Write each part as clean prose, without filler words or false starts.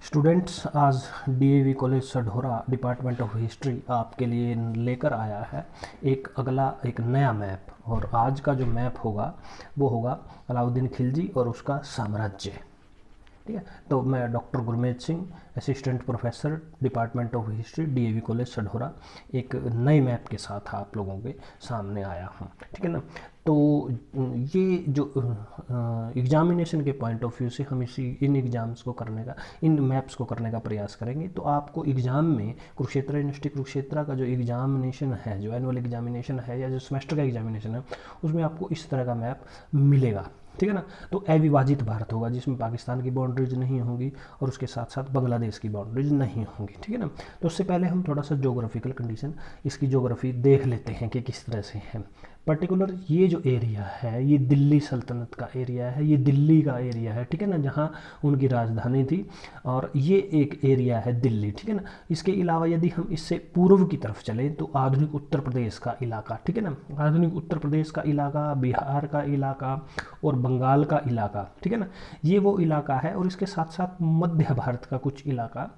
Students, आज DAV college Sadhaura department of history आपके लिए लेकर आया है एक नया मैप। और आज का जो मैप होगा वो होगा अलाउद्दीन खिलजी और उसका साम्राज्य। ठीक है, तो मैं doctor Gurmeet Singh, assistant professor department of history DAV college Sadhaura, एक नए मैप के साथ आप लोगों के सामने आया हूँ। ठीक है ना। तो ये जो एग्जामिनेशन के पॉइंट ऑफ व्यू से हम इन एग्ज़ाम्स को करने का, इन मैप्स को करने का प्रयास करेंगे। तो आपको एग्ज़ाम में कुरुक्षेत्र यूनिवर्सिटी कुरुक्षेत्र का जो एग्जामिनेशन है, जो एनुअल एग्जामिनेशन है या जो सेमेस्टर का एग्जामिनेशन है, उसमें आपको इस तरह का मैप मिलेगा। ठीक है ना। तो अविभाजित भारत होगा जिसमें पाकिस्तान की बाउंड्रीज नहीं होंगी और उसके साथ साथ बांग्लादेश की बाउंड्रीज नहीं होंगी। ठीक है ना। तो उससे पहले हम थोड़ा सा जोग्राफिकल कंडीशन, इसकी जोग्राफी देख लेते हैं कि किस तरह से है। पर्टिकुलर ये जो एरिया है ये दिल्ली सल्तनत का एरिया है, ये दिल्ली का एरिया है। ठीक है ना, जहाँ उनकी राजधानी थी, और ये एक एरिया है दिल्ली। ठीक है ना। इसके अलावा यदि हम इससे पूर्व की तरफ चलें तो आधुनिक उत्तर प्रदेश का इलाका, ठीक है ना, आधुनिक उत्तर प्रदेश का इलाका, बिहार का इलाका और बंगाल का इलाका, ठीक है ना, ये वो इलाका है। और इसके साथ साथ मध्य भारत का कुछ इलाका,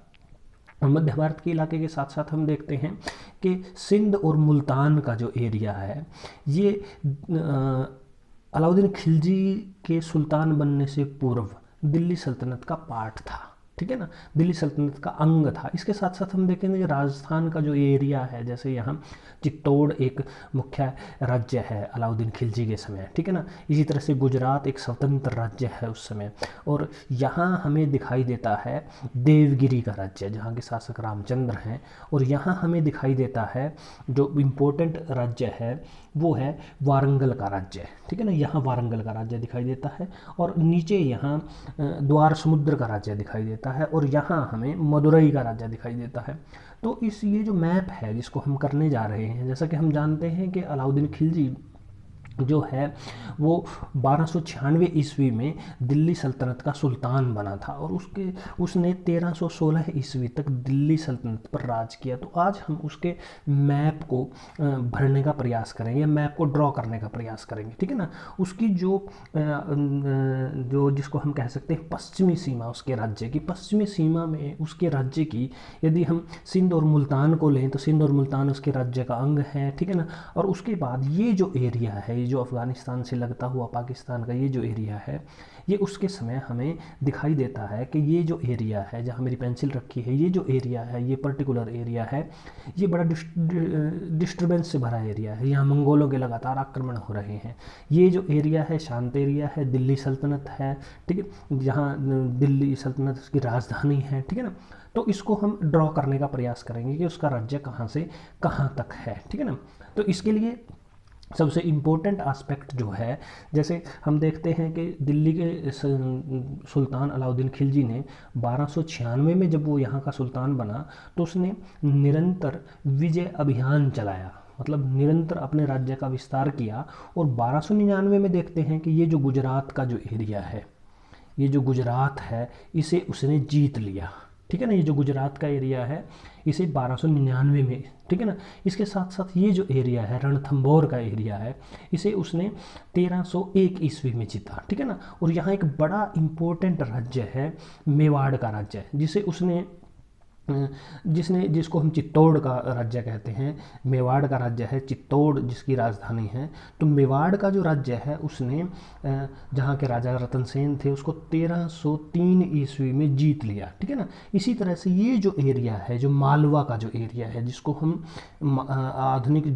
और मध्य भारत के इलाके के साथ साथ हम देखते हैं कि सिंध और मुल्तान का जो एरिया है ये अलाउद्दीन खिलजी के सुल्तान बनने से पूर्व दिल्ली सल्तनत का पार्ट था। ठीक है ना, दिल्ली सल्तनत का अंग था। इसके साथ साथ हम देखेंगे कि राजस्थान का जो एरिया है, जैसे यहाँ चित्तौड़ एक मुख्य राज्य है अलाउद्दीन खिलजी के समय। ठीक है ना। इसी तरह से गुजरात एक स्वतंत्र राज्य है उस समय। और यहाँ हमें दिखाई देता है देवगिरी का राज्य, जहाँ के शासक रामचंद्र हैं। और यहाँ हमें दिखाई देता है जो इम्पोर्टेंट राज्य है वो है वारंगल का राज्य। ठीक है ना, यहाँ वारंगल का राज्य दिखाई देता है। और नीचे यहाँ द्वार समुद्र का राज्य दिखाई देता है। और यहाँ हमें मदुरई का राज्य दिखाई देता है। तो ये जो मैप है जिसको हम करने जा रहे हैं, जैसा कि हम जानते हैं कि अलाउद्दीन खिलजी जो है वो 1296 ईस्वी में दिल्ली सल्तनत का सुल्तान बना था, और उसने 1316 ईस्वी तक दिल्ली सल्तनत पर राज किया। तो आज हम उसके मैप को भरने का प्रयास करेंगे, मैप को ड्रॉ करने का प्रयास करेंगे। ठीक है ना। उसकी जो जिसको हम कह सकते हैं पश्चिमी सीमा, उसके राज्य की पश्चिमी सीमा में उसके राज्य की, यदि हम सिंध और मुल्तान को लें तो सिंध और मुल्तान उसके राज्य का अंग है। ठीक है ना। और उसके बाद ये जो एरिया है, जो अफ़गानिस्तान से लगता हुआ पाकिस्तान का ये जो एरिया है, ये उसके समय हमें दिखाई देता है कि ये जो एरिया है, जहाँ मेरी पेंसिल रखी है, ये जो एरिया है, ये पर्टिकुलर एरिया है, ये बड़ा डिस्टर्बेंस से भरा एरिया है। यहाँ मंगोलों के लगातार आक्रमण हो रहे हैं। ये जो एरिया है शांत एरिया है, दिल्ली सल्तनत है। ठीक है, जहाँ दिल्ली सल्तनत उसकी राजधानी है। ठीक है ना। तो इसको हम ड्रॉ करने का प्रयास करेंगे कि उसका राज्य कहाँ से कहाँ तक है। ठीक है ना। तो इसके लिए सबसे इम्पोर्टेंट एस्पेक्ट जो है, जैसे हम देखते हैं कि दिल्ली के सुल्तान अलाउद्दीन खिलजी ने 1296 में जब वो यहाँ का सुल्तान बना तो उसने निरंतर विजय अभियान चलाया, मतलब निरंतर अपने राज्य का विस्तार किया। और 1299 में देखते हैं कि ये जो गुजरात का जो एरिया है, ये जो गुजरात है, इसे उसने जीत लिया। ठीक है ना, ये जो गुजरात का एरिया है इसे 1299 में, ठीक है ना। इसके साथ साथ ये जो एरिया है रणथंभौर का एरिया है, इसे उसने 1301 ईस्वी में जीता। ठीक है ना। और यहाँ एक बड़ा इम्पोर्टेंट राज्य है मेवाड़ का राज्य, जिसको हम चित्तौड़ का राज्य कहते हैं। मेवाड़ का राज्य है, चित्तौड़ जिसकी राजधानी है। तो मेवाड़ का जो राज्य है उसने जहाँ के राजा रतन सेन थे उसको 1303 ईस्वी में जीत लिया। ठीक है ना। इसी तरह से ये जो एरिया है, जो मालवा का जो एरिया है, जिसको हम आधुनिक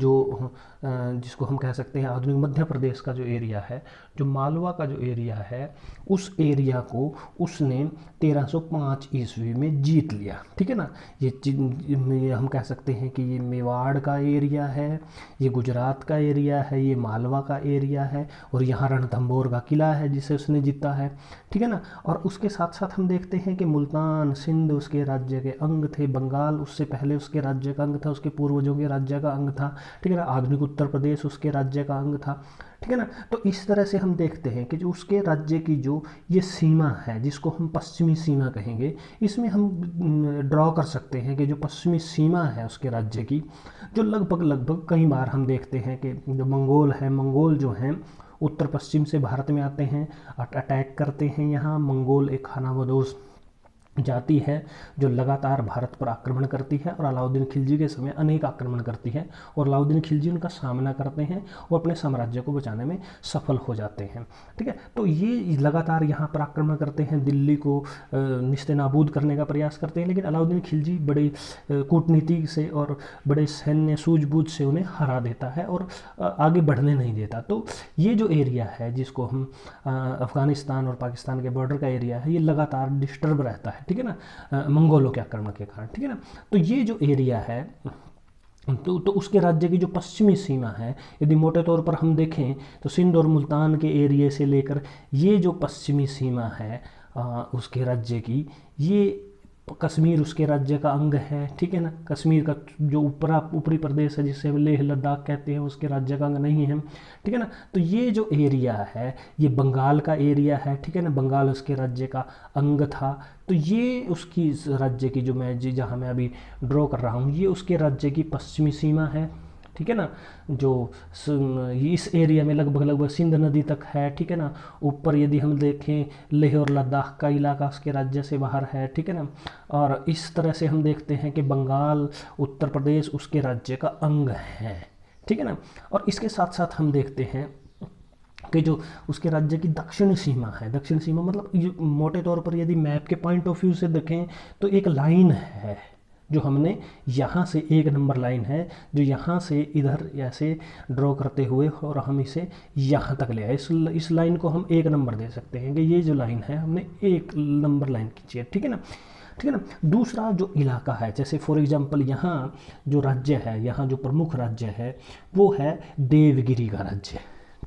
जिसको हम कह सकते हैं आधुनिक मध्य प्रदेश का जो एरिया है, जो मालवा का जो एरिया है, उस एरिया को उसने 1305 ईस्वी में जीत लिया। ठीक है ना। ये हम कह सकते हैं कि ये मेवाड़ का एरिया है, ये गुजरात का एरिया है, ये मालवा का एरिया है, और यहाँ रणथंभौर का किला है जिसे उसने जीता है। ठीक है ना। और उसके साथ साथ हम देखते हैं कि मुल्तान सिंध उसके राज्य के अंग थे, बंगाल उससे पहले उसके राज्य का अंग था, उसके पूर्वजों के राज्य का अंग था। ठीक है ना। आधुनिक उत्तर प्रदेश उसके राज्य का अंग था। ठीक है ना। तो इस तरह से हम देखते हैं कि जो उसके राज्य की जो ये सीमा है, जिसको हम पश्चिमी सीमा कहेंगे, इसमें हम ड्रॉ कर सकते हैं कि जो पश्चिमी सीमा है उसके राज्य की, जो लगभग कई बार हम देखते हैं कि जो मंगोल जो हैं उत्तर पश्चिम से भारत में आते हैं, अटैक करते हैं। यहाँ मंगोल एक खानाबदोश जाति है जो लगातार भारत पर आक्रमण करती है और अलाउद्दीन खिलजी के समय अनेक आक्रमण करती है और अलाउद्दीन खिलजी उनका सामना करते हैं और अपने साम्राज्य को बचाने में सफल हो जाते हैं। ठीक है, तो ये लगातार यहाँ पर आक्रमण करते हैं, दिल्ली को निस्तेनाबूद करने का प्रयास करते हैं, लेकिन अलाउद्दीन खिलजी बड़ी कूटनीति से और बड़े सैन्य सूझबूझ से उन्हें हरा देता है और आगे बढ़ने नहीं देता। तो ये जो एरिया है जिसको हम अफ़गानिस्तान और पाकिस्तान के बॉर्डर का एरिया है, ये लगातार डिस्टर्ब रहता है, ठीक है ना, मंगोलों के आक्रमण के कारण, ठीक है ना। तो ये जो एरिया है तो उसके राज्य की जो पश्चिमी सीमा है, यदि मोटे तौर पर हम देखें तो सिंध और मुल्तान के एरिए से लेकर ये जो पश्चिमी सीमा है उसके राज्य की, ये कश्मीर उसके राज्य का अंग है, ठीक है ना। कश्मीर का जो ऊपरी प्रदेश है जिसे लेह लद्दाख कहते हैं उसके राज्य का अंग नहीं है, ठीक है ना। तो ये जो एरिया है ये बंगाल का एरिया है, ठीक है ना, बंगाल उसके राज्य का अंग था। तो ये उसकी राज्य की जो मैं जहाँ मैं अभी ड्रॉ कर रहा हूँ ये उसके राज्य की पश्चिमी सीमा है, ठीक है ना, जो इस एरिया में लगभग सिंध नदी तक है, ठीक है ना। ऊपर यदि हम देखें लेह और लद्दाख का इलाका उसके राज्य से बाहर है, ठीक है ना। और इस तरह से हम देखते हैं कि बंगाल उत्तर प्रदेश उसके राज्य का अंग है, ठीक है ना। और इसके साथ साथ हम देखते हैं कि जो उसके राज्य की दक्षिण सीमा है, दक्षिण सीमा मतलब मोटे तौर पर यदि मैप के पॉइंट ऑफ व्यू से देखें तो एक लाइन है जो हमने यहाँ से, एक नंबर लाइन है जो यहाँ से इधर ऐसे ड्रॉ करते हुए और हम इसे यहाँ तक ले आए। इस लाइन को हम एक नंबर दे सकते हैं कि ये जो लाइन है हमने एक नंबर लाइन खींची है, ठीक है ना, ठीक है ना। दूसरा जो इलाका है, जैसे फॉर एग्जांपल यहाँ जो राज्य है, यहाँ जो प्रमुख राज्य है वो है देवगिरी का राज्य,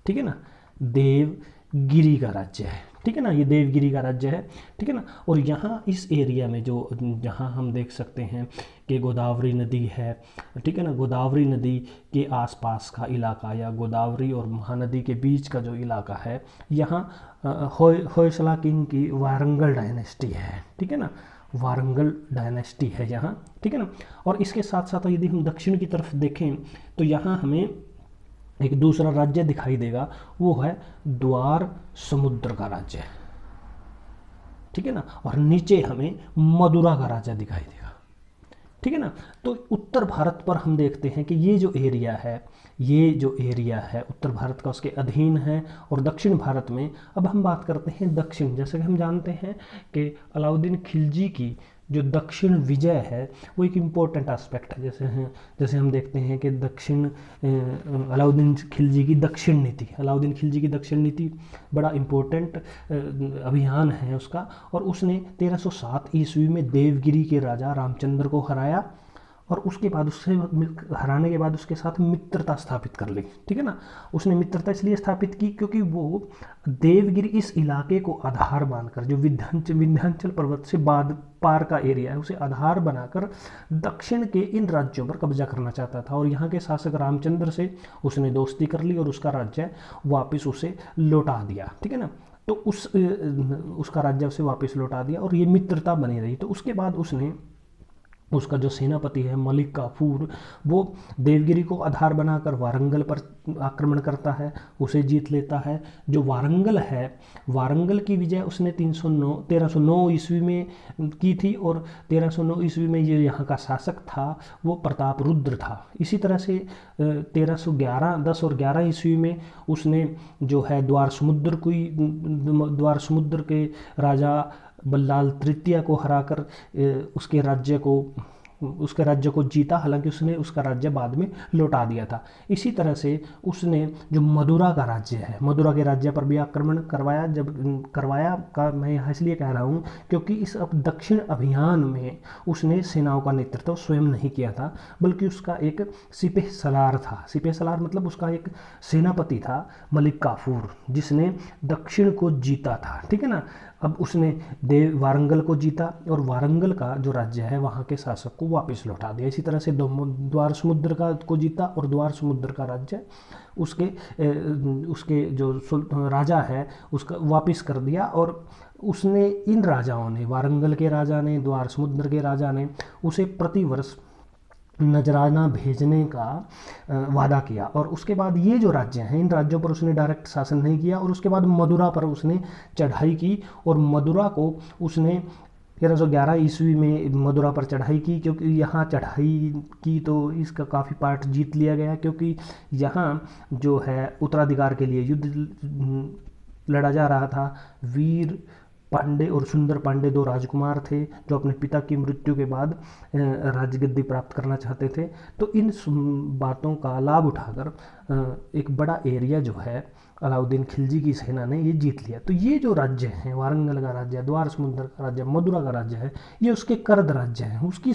ठीक है ना, देवगिरी का राज्य है, ठीक है ना, ये देवगिरी का राज्य है, ठीक है ना। और यहाँ इस एरिया में जो जहाँ हम देख सकते हैं कि गोदावरी नदी है, ठीक है ना, गोदावरी नदी के आसपास का इलाका या गोदावरी और महानदी के बीच का जो इलाका है, यहाँ होयसला किंग की वारंगल डायनेस्टी है, ठीक है ना, वारंगल डायनेस्टी है यहाँ, ठीक है ना। और इसके साथ साथ यदि हम दक्षिण की तरफ देखें तो यहाँ हमें एक दूसरा राज्य दिखाई देगा, वो है द्वार समुद्र का राज्य, ठीक है ना। और नीचे हमें मदुरा का राज्य दिखाई देगा, ठीक है ना। तो उत्तर भारत पर हम देखते हैं कि ये जो एरिया है, ये जो एरिया है उत्तर भारत का उसके अधीन है। और दक्षिण भारत में अब हम बात करते हैं दक्षिण, जैसे कि हम जानते हैं कि अलाउद्दीन खिलजी की जो दक्षिण विजय है वो एक इम्पोर्टेंट एस्पेक्ट है। जैसे हम देखते हैं कि अलाउद्दीन खिलजी की दक्षिण नीति, अलाउद्दीन खिलजी की दक्षिण नीति बड़ा इम्पोर्टेंट अभियान है उसका। और उसने 1307 ईस्वी में देवगिरी के राजा रामचंद्र को हराया और उसके बाद उससे हराने के बाद उसके साथ मित्रता स्थापित कर ली, ठीक है ना। उसने मित्रता इसलिए स्थापित की क्योंकि वो देवगिरी इस इलाके को आधार मानकर, जो विंध्याचल पर्वत से बाद पार का एरिया है उसे आधार बनाकर दक्षिण के इन राज्यों पर कब्जा करना चाहता था। और यहाँ के शासक रामचंद्र से उसने दोस्ती कर ली और उसका राज्य वापस उसे लौटा दिया, ठीक है ना। तो उसका राज्य उसे वापस लौटा दिया और ये मित्रता बनी रही। तो उसके बाद उसका जो सेनापति है मलिक काफूर, वो देवगिरी को आधार बनाकर वारंगल पर आक्रमण करता है, उसे जीत लेता है। जो वारंगल है, वारंगल की विजय उसने 1309 ईस्वी में की थी और 1309 ईस्वी में ये यहाँ का शासक था वो प्रताप रुद्र था। इसी तरह से 10 और 11 ईस्वी में उसने जो है द्वार समुद्र के राजा बल्लाल तृतीय को हराकर उसके राज्य को जीता। हालांकि उसने उसका राज्य बाद में लौटा दिया था। इसी तरह से उसने जो मदुरा का राज्य है, मदुरा के राज्य पर भी आक्रमण करवाया। जब करवाया का मैं यहाँ इसलिए कह रहा हूँ क्योंकि इस दक्षिण अभियान में उसने सेनाओं का नेतृत्व स्वयं नहीं किया था, बल्कि उसका एक सिपह सलार था। सिपह सलार मतलब उसका एक सेनापति था मलिक काफूर, जिसने दक्षिण को जीता था, ठीक है ना। अब उसने वारंगल को जीता और वारंगल का जो राज्य है वहाँ के शासक को वापस लौटा दिया। इसी तरह से द्वार समुद्र को जीता और द्वार समुद्र का राज्य उसके जो राजा है उसका वापस कर दिया। और उसने इन राजाओं ने, वारंगल के राजा ने, द्वार समुद्र के राजा ने उसे प्रतिवर्ष नजराना भेजने का वादा किया। और उसके बाद ये जो राज्य हैं इन राज्यों पर उसने डायरेक्ट शासन नहीं किया। और उसके बाद मदुरा पर उसने चढ़ाई की और मदुरा को उसने 1311 ईस्वी में मदुरा पर चढ़ाई की, क्योंकि यहाँ चढ़ाई की तो इसका काफ़ी पार्ट जीत लिया गया, क्योंकि यहाँ जो है उत्तराधिकार के लिए युद्ध लड़ा जा रहा था। वीर पांडे और सुंदर पांडे दो राजकुमार थे जो अपने पिता की मृत्यु के बाद राजगद्दी प्राप्त करना चाहते थे। तो इन बातों का लाभ उठाकर एक बड़ा एरिया जो है अलाउद्दीन खिलजी की सेना ने ये जीत लिया। तो ये जो राज्य हैं, वारंगल का राज्य, द्वार समुद्र का राज्य, मदुरा का राज्य है, ये उसके कर्द राज्य हैं। उसकी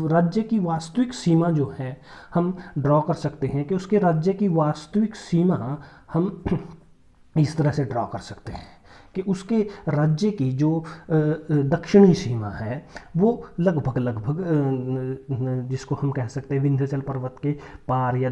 राज्य की वास्तविक सीमा जो है हम ड्रॉ कर सकते हैं कि उसके राज्य की वास्तविक सीमा हम इस तरह से ड्रॉ कर सकते हैं कि उसके राज्य की जो दक्षिणी सीमा है वो लगभग जिसको हम कह सकते हैं विंध्याचल पर्वत के पार, या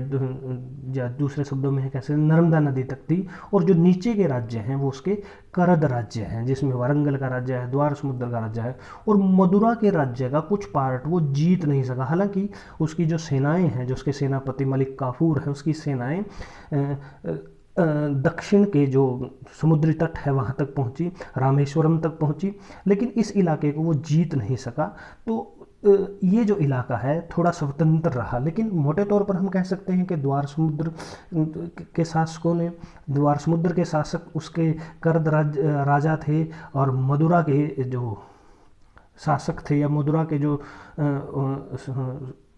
दूसरे शब्दों में कह सकते हैं नर्मदा नदी तक थी। और जो नीचे के राज्य हैं वो उसके करद राज्य हैं, जिसमें वारंगल का राज्य है, द्वार समुद्र का राज्य है। और मदुरा के राज्य का कुछ पार्ट वो जीत नहीं सका। हालांकि उसकी जो सेनाएं हैं, जो उसके सेनापति मलिक काफूर है, उसकी सेनाएं दक्षिण के जो समुद्री तट है वहाँ तक पहुँची, रामेश्वरम तक पहुँची, लेकिन इस इलाके को वो जीत नहीं सका। तो ये जो इलाका है थोड़ा स्वतंत्र रहा। लेकिन मोटे तौर पर हम कह सकते हैं कि द्वार समुद्र के शासकों ने, द्वार समुद्र के शासक उसके कर्द राजा थे, और मदुरा के जो शासक थे या मदुरा के जो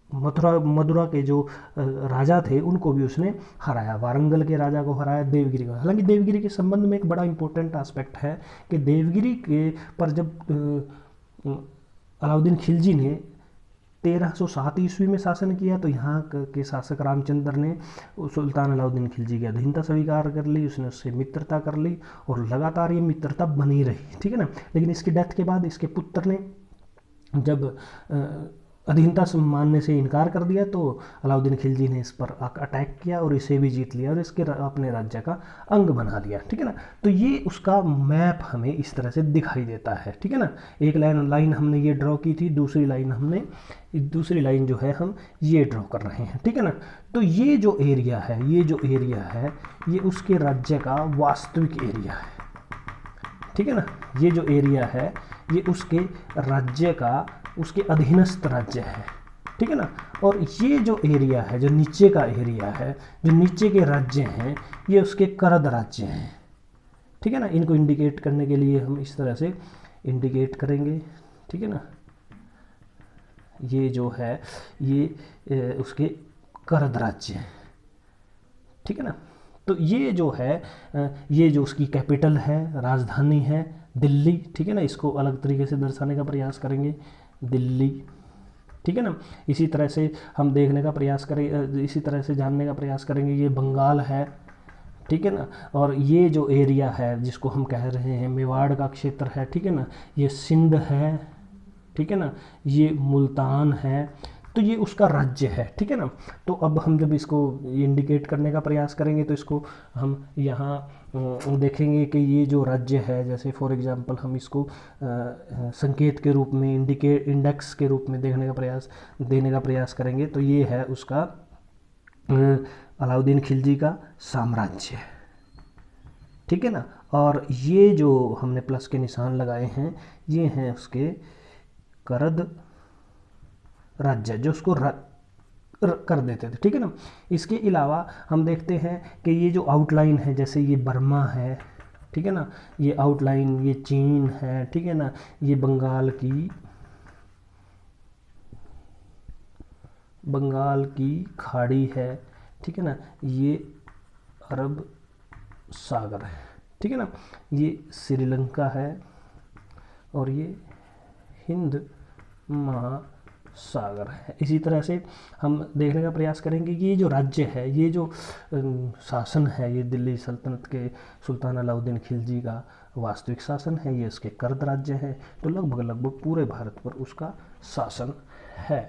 मदुरा के जो राजा थे उनको भी उसने हराया। वारंगल के राजा को हराया, देवगिरी को। हालांकि देवगिरी के संबंध में एक बड़ा इंपॉर्टेंट एस्पेक्ट है कि देवगिरी के पर जब अलाउद्दीन खिलजी ने 1307 ईस्वी में शासन किया तो यहाँ के शासक रामचंद्र ने सुल्तान अलाउद्दीन खिलजी की अधीनता स्वीकार कर ली, उसने उससे मित्रता कर ली और लगातार ये मित्रता बनी रही, ठीक है ना। लेकिन इसकी डेथ के बाद इसके पुत्र ने जब अधीनता मानने से इनकार कर दिया तो अलाउद्दीन खिलजी ने इस पर अटैक किया और इसे भी जीत लिया और इसके अपने राज्य का अंग बना लिया, ठीक है ना। तो ये उसका मैप हमें इस तरह से दिखाई देता है, ठीक है ना। एक लाइन हमने ये ड्रॉ की थी, दूसरी लाइन जो है हम ये ड्रॉ कर रहे हैं, ठीक है ना। तो ये जो एरिया है ये उसके राज्य का वास्तविक एरिया है, ठीक है ना। ये जो एरिया है ये उसके राज्य का, उसके अधीनस्थ राज्य है, ठीक है ना। और ये जो एरिया है, जो नीचे का एरिया है, जो नीचे के राज्य हैं, ये उसके करद राज्य हैं, ठीक है ना। इनको इंडिकेट करने के लिए हम इस तरह से इंडिकेट करेंगे, ठीक है ना। ये जो है ये उसके करद राज्य हैं, ठीक है ना। तो ये जो है ये जो उसकी कैपिटल है, राजधानी है दिल्ली, ठीक है ना। इसको अलग तरीके से दर्शाने का प्रयास करेंगे, दिल्ली, ठीक है ना। इसी तरह से हम देखने का प्रयास करें, इसी तरह से जानने का प्रयास करेंगे, ये बंगाल है, ठीक है ना। और ये जो एरिया है जिसको हम कह रहे हैं मेवाड़ का क्षेत्र है, ठीक है ना, ये सिंध है, ठीक है ना, ये मुल्तान है। तो ये उसका राज्य है, ठीक है ना। तो अब हम जब इसको इंडिकेट करने का प्रयास करेंगे तो इसको हम यहाँ देखेंगे कि ये जो राज्य है, जैसे फॉर एग्जांपल हम इसको संकेत के रूप में, इंडेक्स के रूप में देने का प्रयास करेंगे। तो ये है उसका अलाउद्दीन खिलजी का साम्राज्य, ठीक है ना। और ये जो हमने प्लस के निशान लगाए हैं ये हैं उसके करद राज्य, जो उसको कर देते थे, ठीक है ना। इसके अलावा हम देखते हैं कि ये जो आउटलाइन है, जैसे ये बर्मा है, ठीक है ना, ये आउटलाइन, ये चीन है, ठीक है ना, ये बंगाल की खाड़ी है, ठीक है ना, ये अरब सागर है, ठीक है ना, ये श्रीलंका है और ये हिंद महासागर है। इसी तरह से हम देखने का प्रयास करेंगे कि ये जो राज्य है, ये जो शासन है, ये दिल्ली सल्तनत के सुल्तान अलाउद्दीन खिलजी का वास्तविक शासन है, ये इसके कर्द राज्य है। तो लगभग पूरे भारत पर उसका शासन है।